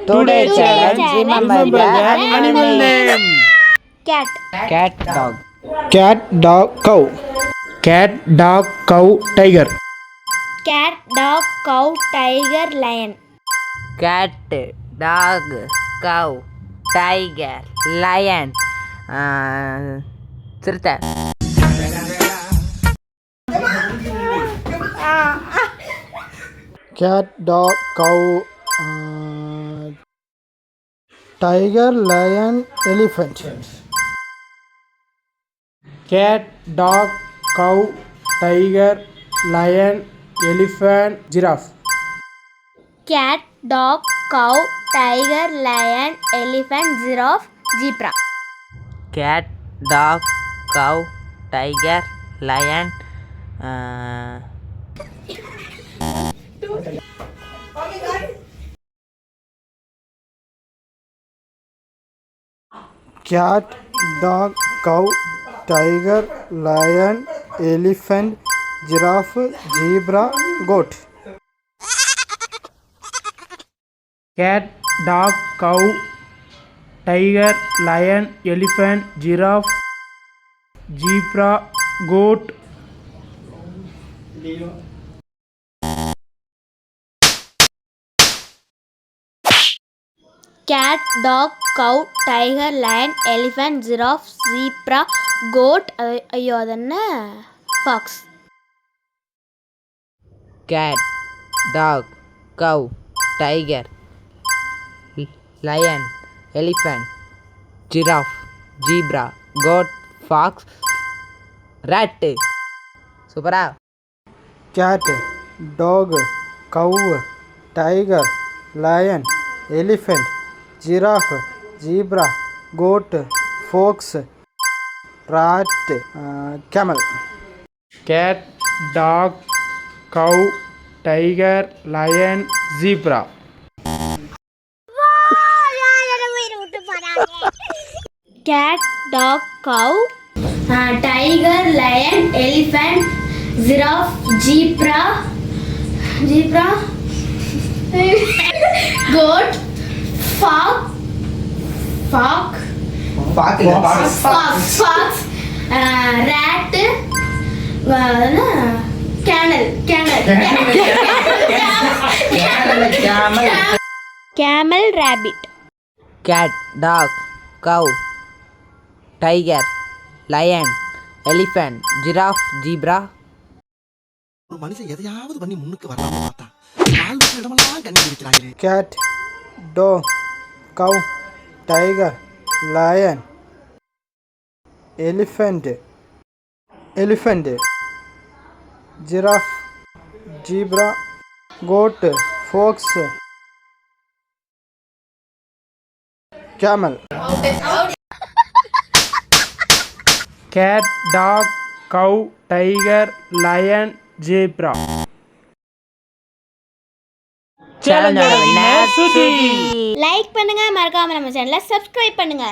Today challenge, remember the animal name. Cat. Cat, dog. Cat, dog, cow. Cat, dog, cow, tiger. Cat, dog, cow, tiger, lion. Cat, dog, cow, tiger, lion. சிறுத்தை. Cat, dog, cow, tiger, lion, elephant. Cat, dog, cow, tiger, lion, elephant, giraffe. Cat, dog, cow, tiger, lion, elephant, giraffe, zebra. Cat, dog, cow, tiger, lion. Cat, dog, cow, tiger, lion, elephant, giraffe, zebra, goat. Cat, dog, cow, tiger, lion, elephant, giraffe, zebra, goat. Cat, dog, cow, tiger, lion, elephant, giraffe, zebra, goat. ஐயோ அது என்ன fox. Cat, dog, cow, tiger, lion, elephant, giraffe, zebra, goat, fox, rat. சூப்பரா? Cat, dog, cow, tiger, lion, elephant, giraffe, zebra, goat, fox, rat, camel. Cat, dog, cow, tiger, lion, zebra. Cat, dog, cow, tiger, lion, elephant, giraffe, zebra, goat, fox, rat, camel, rabbit. Cat, dog, cow, tiger, lion, elephant, giraffe, zebra. ஒரு மனுஷன் எதையாவது பண்ணி முன்னுக்கு வரலாம்னு பார்த்தா கால் வச்ச இடமெல்லாம் கண்ணி பிடிக்கிறாங்களே. Cat, dog, cow, tiger, lion, elephant, giraffe, zebra, goat, fox, camel. Cat, dog, cow, tiger, lion, zebra. Challenge winner Suji. Like பண்ணுங்க, மறக்காம நம்ம சேனலை சப்ஸ்கிரைப் பண்ணுங்க.